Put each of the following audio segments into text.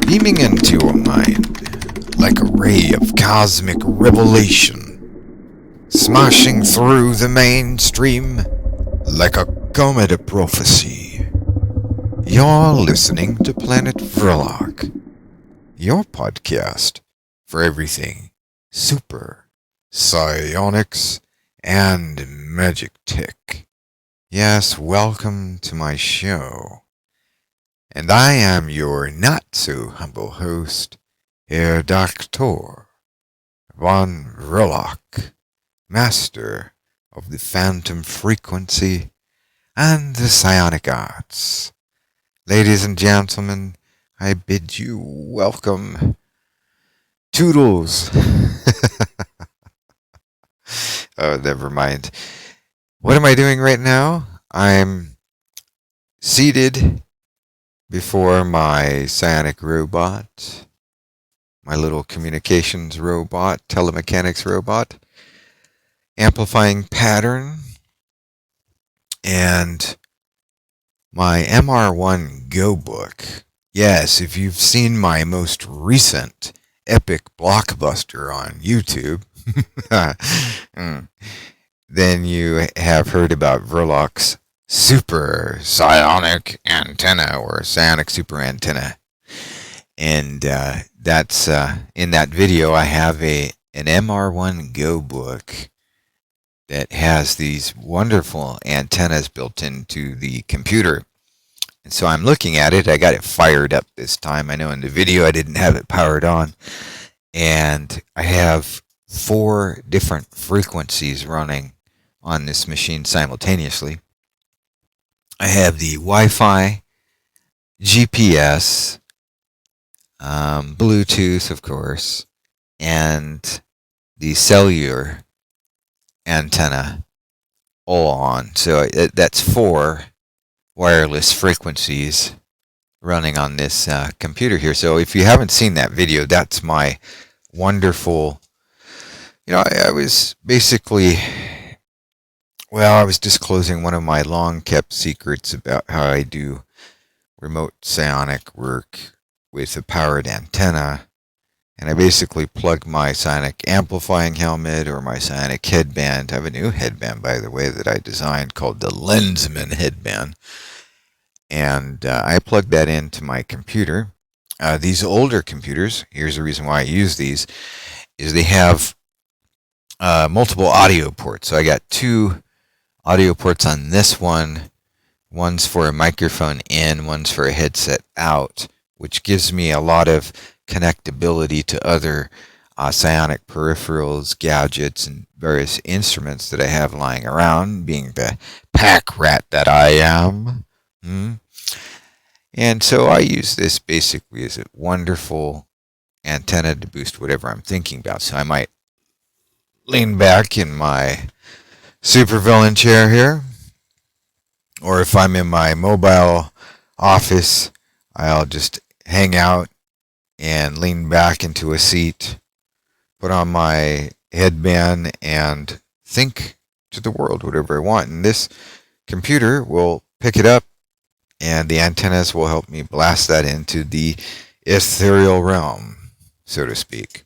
beaming into your mind like a ray of cosmic revelation, smashing through the mainstream like a comet of prophecy. You're listening to Planet Vrilock, your podcast for everything Psuper Psionics and Magick tech. Yes, welcome to my show. And I am your not-so-humble host, Herr Doktor von Vrilock, master of the phantom frequency and the psionic arts. Ladies and gentlemen, I bid you welcome. Toodles. Oh, never mind. What am I doing right now? I'm seated before my psionic robot, my little communications robot, telemechanics robot, amplifying pattern, and my MR1 Go book. Yes, if you've seen my most recent epic blockbuster on YouTube, then you have heard about Vrilock's Super Psionic Antenna, or Psionic Super Antenna. And that's in that video I have an MR1 Go book that has these wonderful antennas built into the computer. And so I'm looking at it. I got it fired up this time. I know in the video I didn't have it powered on. And I have 4 different frequencies running on this machine simultaneously. I have the Wi-Fi, GPS, Bluetooth, of course, and the cellular antenna all on. So that's 4 wireless frequencies running on this computer here. So if you haven't seen that video, that's my wonderful, I was basically, I was disclosing one of my long-kept secrets about how I do remote psionic work with a powered antenna. And I basically plug my psionic amplifying helmet or my psionic headband. I have a new headband, by the way, that I designed called the Lensman headband. And I plug that into my computer. These older computers, here's the reason why I use these, is they have multiple audio ports. So I got 2 audio ports on this one. One's for a microphone in, one's for a headset out, which gives me a lot of connectability to other psionic peripherals, gadgets, and various instruments that I have lying around, being the pack rat that I am. And so I use this basically as a wonderful antenna to boost whatever I'm thinking about. So I might lean back in my supervillain chair here, or if I'm in my mobile office, I'll just hang out and lean back into a seat, put on my headband, and think to the world whatever I want. And this computer will pick it up, and the antennas will help me blast that into the ethereal realm, so to speak.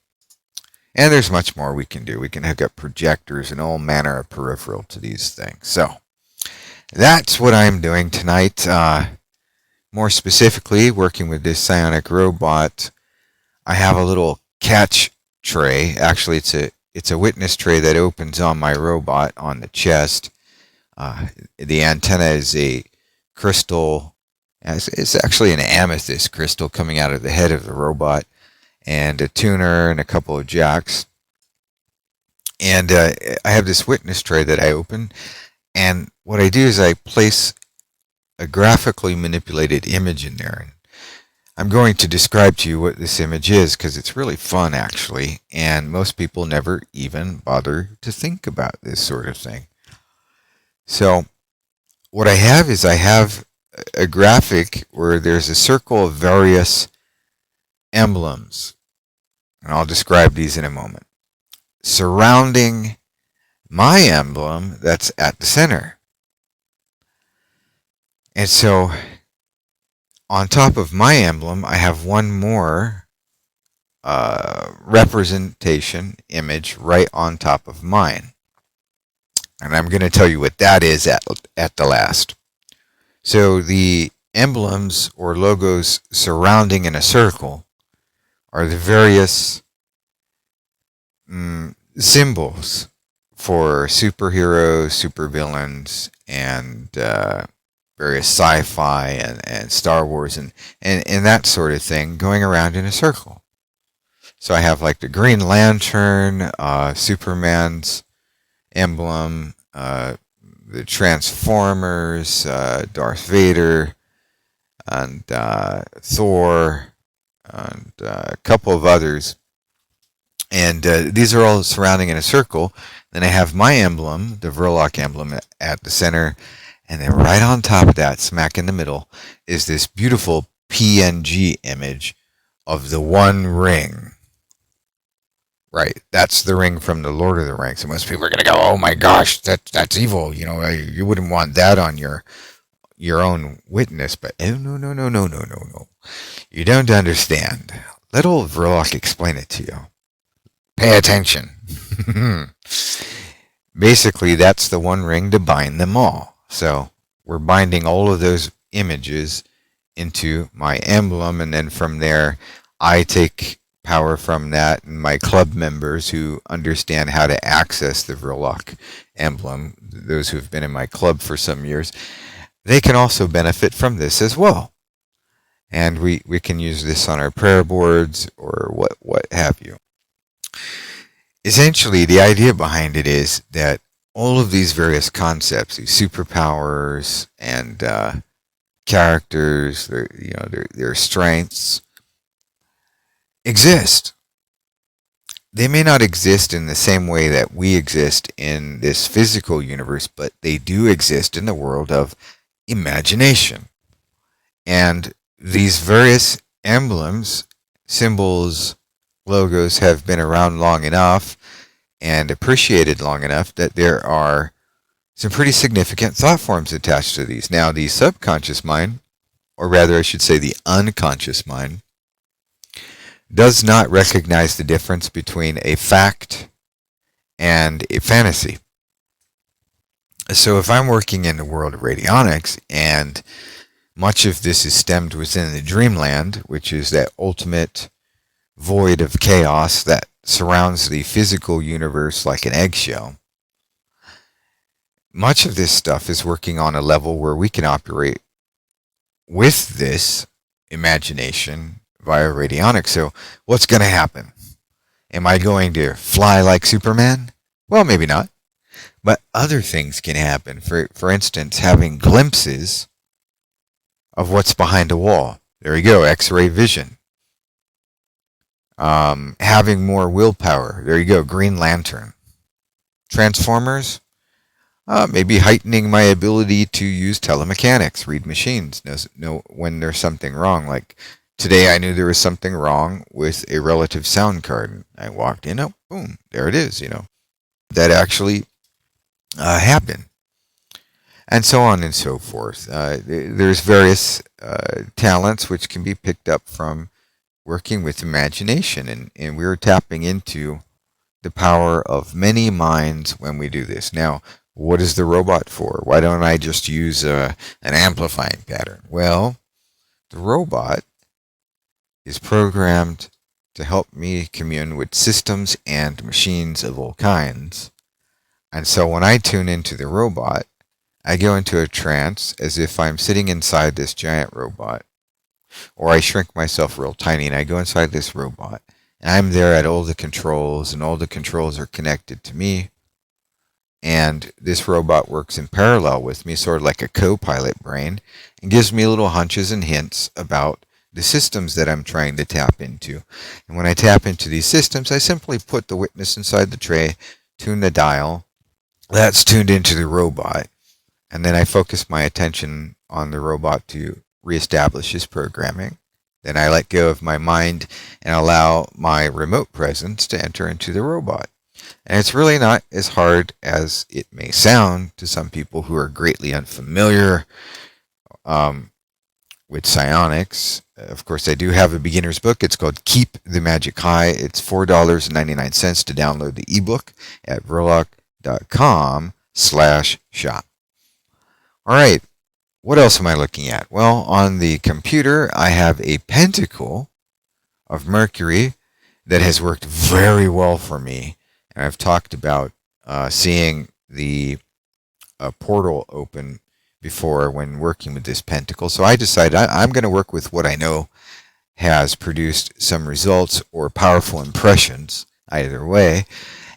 And there's much more we can do. We can hook up projectors and all manner of peripheral to these things. So that's what I'm doing tonight. More specifically, working with this psionic robot, I have a little catch tray. Actually, it's a witness tray that opens on my robot on the chest. The antenna is a crystal. It's actually an amethyst crystal coming out of the head of the robot, and a tuner and a couple of jacks. And I have this witness tray that I open, and what I do is I place a graphically manipulated image in there. And I'm going to describe to you what this image is, because it's really fun, actually, and most people never even bother to think about this sort of thing. So what I have is I have a graphic where there's a circle of various emblems, and I'll describe these in a moment, surrounding my emblem that's at the center. And so on top of my emblem, I have one more representation image right on top of mine. And I'm going to tell you what that is at the last. So the emblems or logos surrounding in a circle are the various symbols for superheroes, supervillains, and various sci-fi and Star Wars and that sort of thing going around in a circle. So I have like the Green Lantern, Superman's emblem, the Transformers, Darth Vader, and Thor, and a couple of others. And these are all surrounding in a circle. Then I have my emblem, the Vrilock emblem, at the center. And then right on top of that, smack in the middle, is this beautiful PNG image of the One Ring. Right, that's the ring from the Lord of the Rings. And most people are going to go, oh my gosh, that's evil. You know, you wouldn't want that on your own witness. But oh, no. You don't understand. Let old Vrilock explain it to you. Pay attention. Basically, that's the one ring to bind them all. So we're binding all of those images into my emblem, and then from there, I take power from that, and my club members who understand how to access the Vrilock emblem, those who have been in my club for some years, they can also benefit from this as well. And we can use this on our prayer boards or what have you. Essentially, the idea behind it is that all of these various concepts, these superpowers and characters, their strengths, exist. They may not exist in the same way that we exist in this physical universe, but they do exist in the world of imagination. And these various emblems, symbols, logos have been around long enough and appreciated long enough that there are some pretty significant thought forms attached to these. Now, the subconscious mind, or rather I should say the unconscious mind, does not recognize the difference between a fact and a fantasy. So if I'm working in the world of radionics, and much of this is stemmed within the dreamland, which is that ultimate void of chaos that surrounds the physical universe like an eggshell, much of this stuff is working on a level where we can operate with this imagination via radionics. So what's going to happen? Am I going to fly like Superman? Well, maybe not. But other things can happen. For instance, having glimpses of what's behind a wall. There you go, X-ray vision. Having more willpower. There you go, Green Lantern. Transformers. Maybe heightening my ability to use telemechanics, read machines, know when there's something wrong. Like today I knew there was something wrong with a relative sound card. I walked in, oh, boom, there it is, That actually happened. And so on and so forth. There's various talents which can be picked up from working with imagination. And we're tapping into the power of many minds when we do this. Now, what is the robot for? Why don't I just use an amplifying pattern? Well, the robot is programmed to help me commune with systems and machines of all kinds. And so when I tune into the robot, I go into a trance as if I'm sitting inside this giant robot. Or I shrink myself real tiny and I go inside this robot. And I'm there at all the controls, and all the controls are connected to me. And this robot works in parallel with me, sort of like a co-pilot brain, and gives me little hunches and hints about the systems that I'm trying to tap into. And when I tap into these systems, I simply put the witness inside the tray, tune the dial. That's tuned into the robot. And then I focus my attention on the robot to reestablish his programming. Then I let go of my mind and allow my remote presence to enter into the robot. And it's really not as hard as it may sound to some people who are greatly unfamiliar with psionics. Of course, I do have a beginner's book. It's called Keep the Magic High. It's $4.99 to download the ebook at vrilock.com/shop. All right, what else am I looking at? Well, on the computer, I have a pentacle of Mercury that has worked very well for me. And I've talked about seeing the portal open before when working with this pentacle. So I decided I'm going to work with what I know has produced some results or powerful impressions, either way.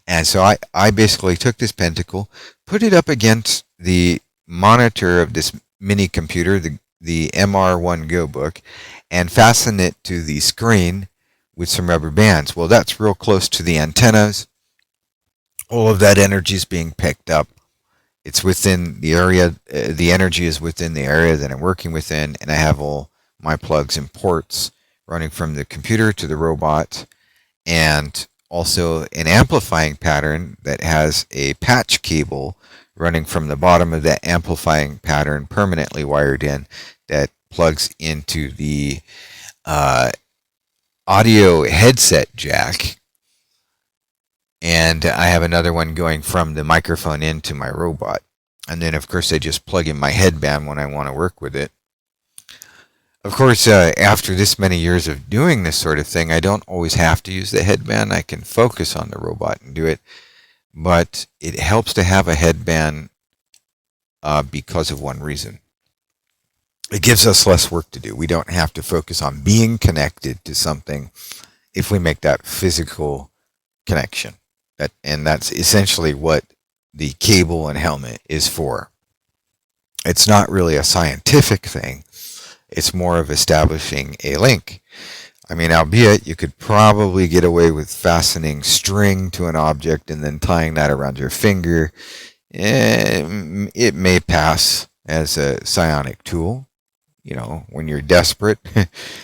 And so I basically took this pentacle, put it up against the monitor of this mini computer, the MR1 Go book, and fastened it to the screen with some rubber bands. Well, that's real close to the antennas. All of that energy is being picked up. It's within the area, the energy is within the area that I'm working within, and I have all my plugs and ports running from the computer to the robot, and also an amplifying pattern that has a patch cable running from the bottom of that amplifying pattern permanently wired in that plugs into the audio headset jack. And I have another one going from the microphone into my robot. And then, of course, I just plug in my headband when I want to work with it. Of course, after this many years of doing this sort of thing, I don't always have to use the headband. I can focus on the robot and do it. But it helps to have a headband because of one reason. It gives us less work to do. We don't have to focus on being connected to something if we make that physical connection. And that's essentially what the cable and helmet is for. It's not really a scientific thing. It's more of establishing a link. I mean, albeit you could probably get away with fastening string to an object and then tying that around your finger. It may pass as a psionic tool, you know, when you're desperate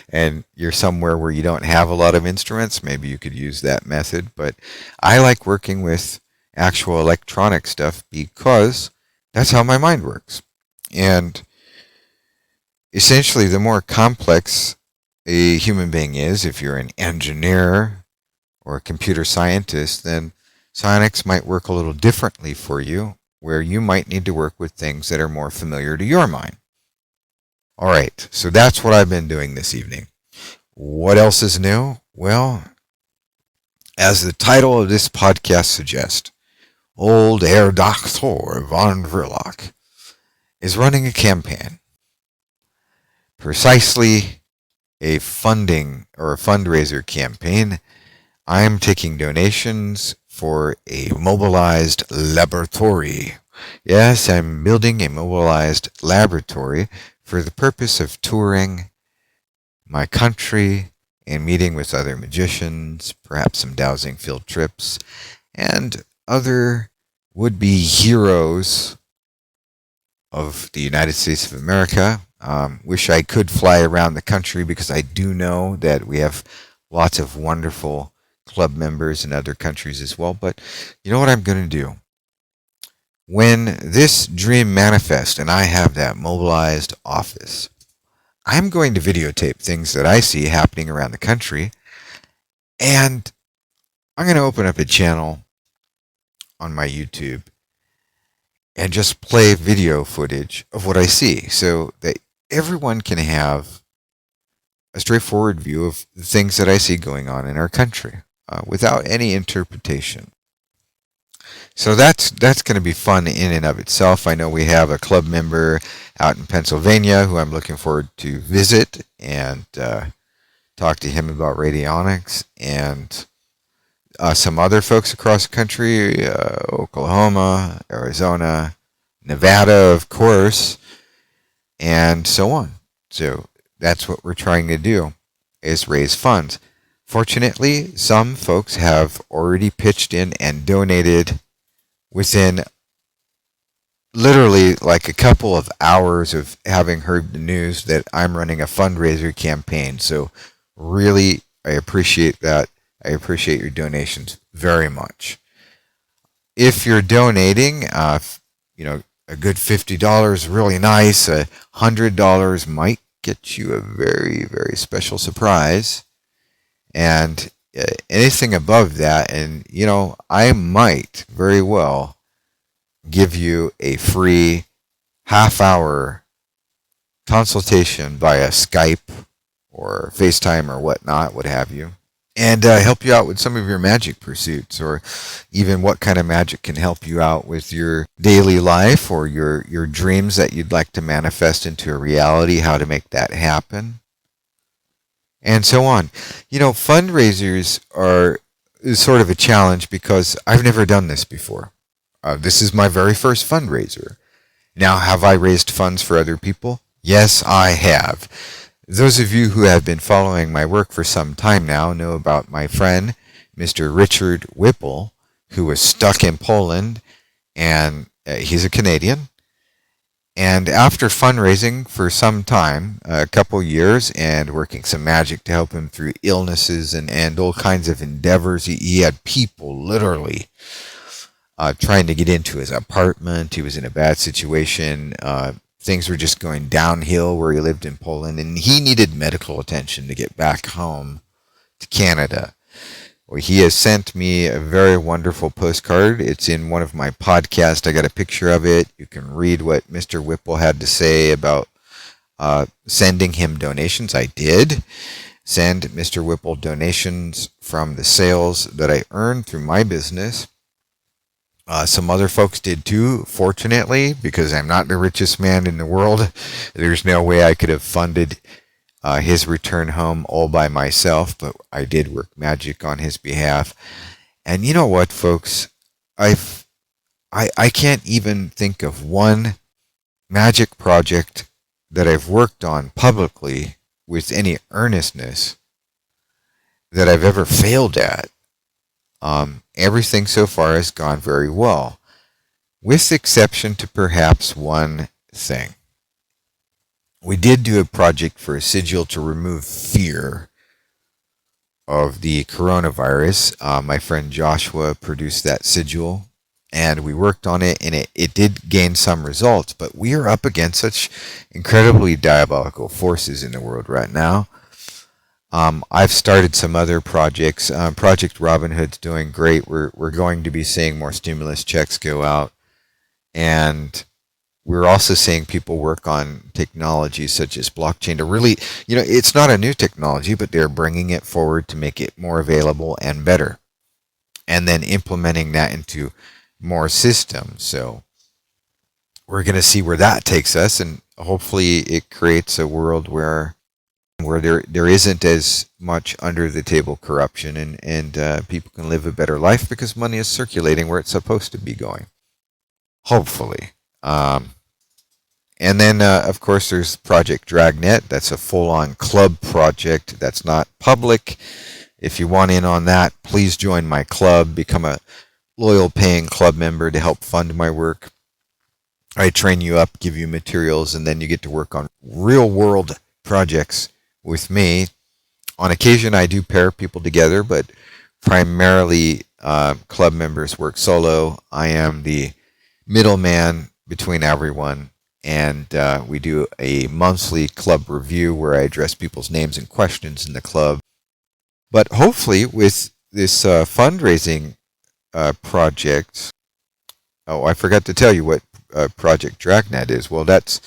and you're somewhere where you don't have a lot of instruments. Maybe you could use that method. But I like working with actual electronic stuff because that's how my mind works. And essentially, the more complex a human being is, if you're an engineer or a computer scientist, then psionics might work a little differently for you, where you might need to work with things that are more familiar to your mind. All right, so that's what I've been doing this evening. What else is new? Well, as the title of this podcast suggests, old Herr Doktor von Vrilock is running a campaign. Precisely a funding or a fundraiser campaign. I'm taking donations for a mobilized laboratory. Yes, I'm building a mobilized laboratory for the purpose of touring my country and meeting with other magicians, perhaps some dowsing field trips, and other would-be heroes of the United States of America. Wish I could fly around the country because I do know that we have lots of wonderful club members in other countries as well. But you know what I'm going to do? When this dream manifests and I have that mobilized office, I'm going to videotape things that I see happening around the country, and I'm going to open up a channel on my YouTube and just play video footage of what I see so that everyone can have a straightforward view of the things that I see going on in our country without any interpretation. So that's going to be fun in and of itself. I know we have a club member out in Pennsylvania who I'm looking forward to visit and talk to him about radionics, and some other folks across the country, Oklahoma, Arizona, Nevada, of course, and so on. So that's what we're trying to do, is raise funds. Fortunately, some folks have already pitched in and donated within literally like a couple of hours of having heard the news that I'm running a fundraiser campaign. So really, I appreciate that. I appreciate your donations very much. If you're donating, a good $50, really nice. $100 might get you a very, very special surprise. And anything above that, and I might very well give you a free half-hour consultation via Skype or FaceTime or whatnot, what have you, and help you out with some of your magic pursuits, or even what kind of magic can help you out with your daily life or your dreams that you'd like to manifest into a reality, how to make that happen, and so on. Fundraisers is sort of a challenge because I've never done this before. This is my very first fundraiser. Now, have I raised funds for other people? Yes, I have. Those of you who have been following my work for some time now know about my friend, Mr. Richard Whipple, who was stuck in Poland, and he's a Canadian. And after fundraising for some time, a couple years, and working some magic to help him through illnesses and all kinds of endeavors, he had people literally trying to get into his apartment. He was in a bad situation. Things were just going downhill where he lived in Poland, and he needed medical attention to get back home to Canada. Well, he has sent me a very wonderful postcard. It's in one of my podcasts. I got a picture of it. You can read what Mr. Whipple had to say about sending him donations. I did send Mr. Whipple donations from the sales that I earned through my business. Some other folks did too, fortunately, because I'm not the richest man in the world. There's no way I could have funded his return home all by myself, but I did work magic on his behalf. And you know what, folks? I can't even think of one magic project that I've worked on publicly with any earnestness that I've ever failed at. Everything so far has gone very well, with exception to perhaps one thing. We did do a project for a sigil to remove fear of the coronavirus. My friend Joshua produced that sigil, and we worked on it, and it did gain some results, but we are up against such incredibly diabolical forces in the world right now. I've started some other projects. Project Robin Hood's doing great. We're going to be seeing more stimulus checks go out. And we're also seeing people work on technologies such as blockchain to really, it's not a new technology, but they're bringing it forward to make it more available and better. And then implementing that into more systems. So we're going to see where that takes us. And hopefully it creates a world where there isn't as much under the table corruption, and people can live a better life because money is circulating where it's supposed to be going. Hopefully. And then, of course, there's Project Dragnet. That's a full-on club project that's not public. If you want in on that, please join my club. Become a loyal paying club member to help fund my work. I train you up, give you materials, and then you get to work on real-world projects with me. On occasion, I do pair people together, but primarily club members work solo. I am the middleman between everyone, and we do a monthly club review where I address people's names and questions in the club. But hopefully with this fundraising project, I forgot to tell you what Project Dragnet is. Well, that's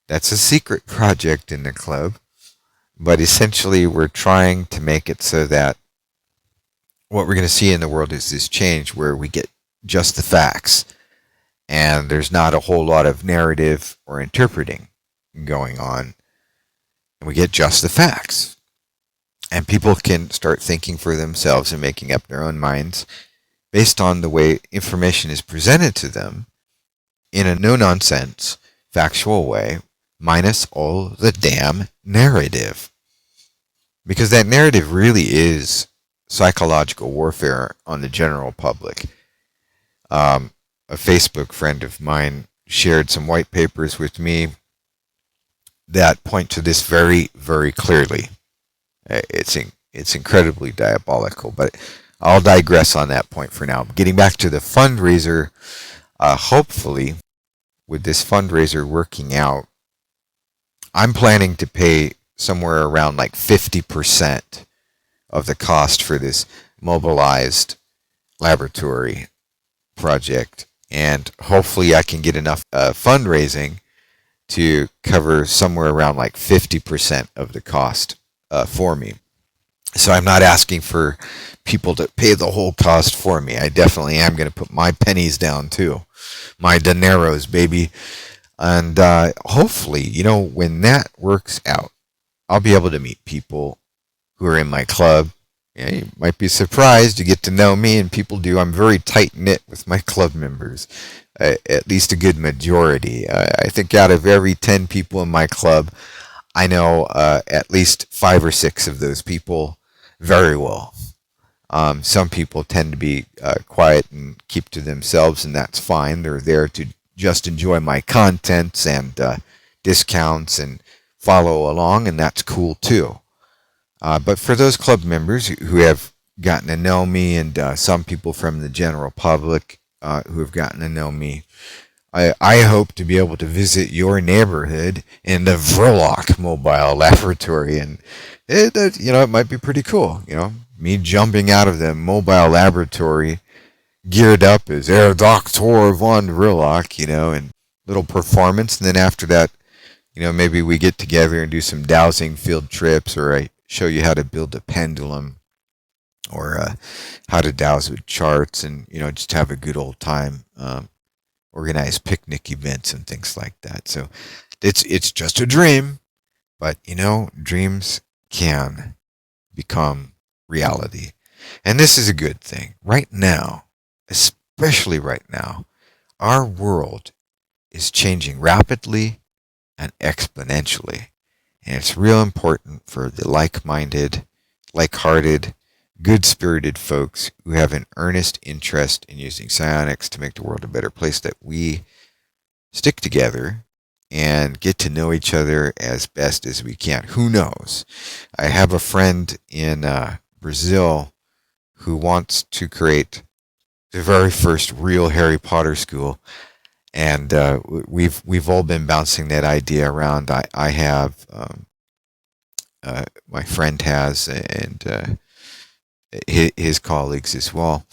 a secret project in the club. But essentially, we're trying to make it so that what we're going to see in the world is this change where we get just the facts. And there's not a whole lot of narrative or interpreting going on. And we get just the facts. And people can start thinking for themselves and making up their own minds based on the way information is presented to them in a no-nonsense, factual way, minus all the damn narrative. Because that narrative really is psychological warfare on the general public. A Facebook friend of mine shared some white papers with me that point to this very, very clearly. It's incredibly diabolical, but I'll digress on that point for now. Getting back to the fundraiser, hopefully, with this fundraiser working out, I'm planning to pay somewhere around like 50% of the cost for this mobilized laboratory project. And hopefully I can get enough fundraising to cover somewhere around like 50% of the cost for me. So I'm not asking for people to pay the whole cost for me. I definitely am going to put my pennies down too. My dineros, baby. And hopefully, when that works out, I'll be able to meet people who are in my club. Yeah, you might be surprised. You get to know me, and people do. I'm very tight-knit with my club members, at least a good majority. I think out of every 10 people in my club, I know at least 5 or 6 of those people very well. Some people tend to be quiet and keep to themselves, and that's fine. They're there to just enjoy my contents and discounts and follow along, and that's cool too. But for those club members who have gotten to know me, and some people from the general public who have gotten to know me, I hope to be able to visit your neighborhood in the Vrilock Mobile Laboratory, and it might be pretty cool. Me jumping out of the mobile laboratory, geared up as Herr Doktor von Vrilock, and little performance, and then after that, maybe we get together and do some dowsing field trips, or I show you how to build a pendulum, or how to dowse with charts, and just have a good old time. Organize picnic events and things like that. So it's just a dream, but dreams can become reality, and this is a good thing. Right now, especially right now, our world is changing rapidly and exponentially. And it's real important for the like-minded, like-hearted, good-spirited folks who have an earnest interest in using psionics to make the world a better place that we stick together and get to know each other as best as we can. Who knows? I have a friend in Brazil who wants to create the very first real Harry Potter school. And we've all been bouncing that idea around. I have, my friend has, and his colleagues as well.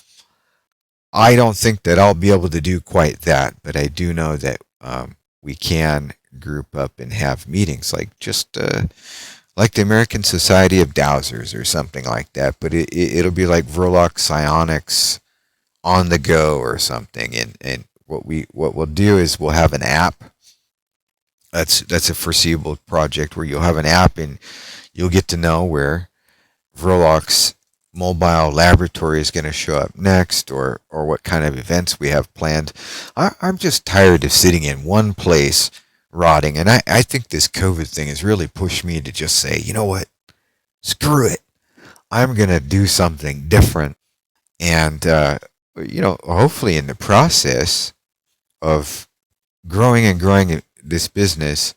I don't think that I'll be able to do quite that, but I do know that we can group up and have meetings, like like the American Society of Dowsers or something like that. But it'll be like Vrilock Psionics on the go or something, and what we'll do is we'll have an app. That's a foreseeable project where you'll have an app, and you'll get to know where Vrilock's mobile laboratory is going to show up next, or what kind of events we have planned. I'm just tired of sitting in one place rotting, and I think this COVID thing has really pushed me to just say, you know what, screw it. I'm going to do something different, and hopefully in the process of growing this business,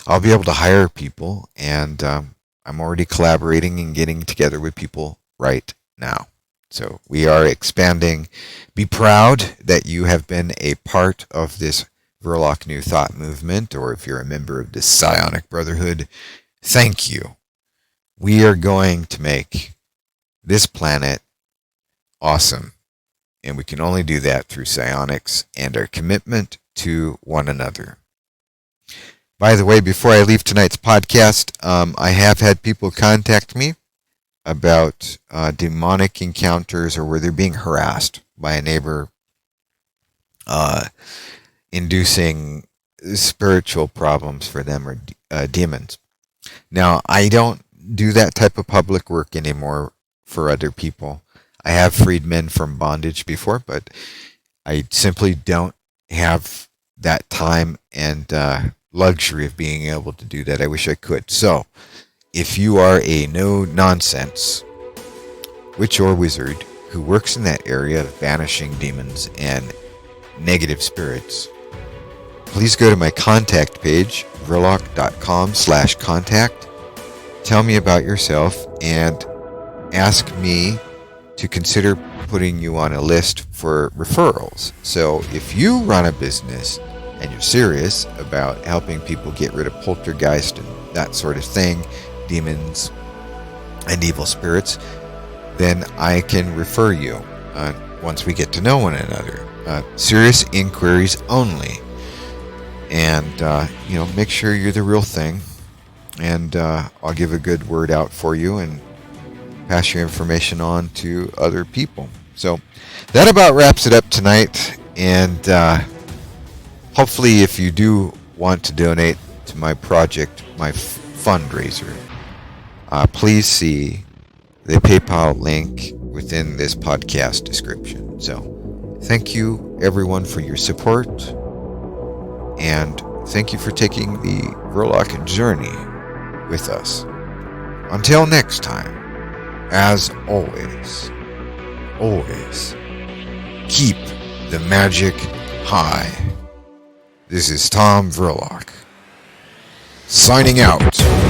I'll be able to hire people, and I'm already collaborating and getting together with people right now. So we are expanding. Be proud that you have been a part of this Vrilock New Thought movement, or if you're a member of the Psionic Brotherhood, thank you. We are going to make this planet awesome, and we can only do that through psionics and our commitment to one another. By the way, before I leave tonight's podcast, I have had people contact me about demonic encounters, or where they're being harassed by a neighbor, inducing spiritual problems for them, or demons. Now, I don't do that type of public work anymore for other people. I have freed men from bondage before, but I simply don't have that time and luxury of being able to do that. I wish I could. So, if you are a no-nonsense witch or wizard who works in that area of banishing demons and negative spirits, please go to my contact page, vrilock.com/contact. Tell me about yourself and ask me to consider putting you on a list for referrals. So if you run a business and you're serious about helping people get rid of poltergeist and that sort of thing, demons and evil spirits, then I can refer you once we get to know one another. Serious inquiries only. And, make sure you're the real thing. And I'll give a good word out for you and pass your information on to other people. So that about wraps it up tonight. And hopefully if you do want to donate to my project, my fundraiser, please see the PayPal link within this podcast description. So thank you everyone for your support. And thank you for taking the Vrilock journey with us. Until next time, as always, keep the magic high. This is Tom Vrilock, signing out.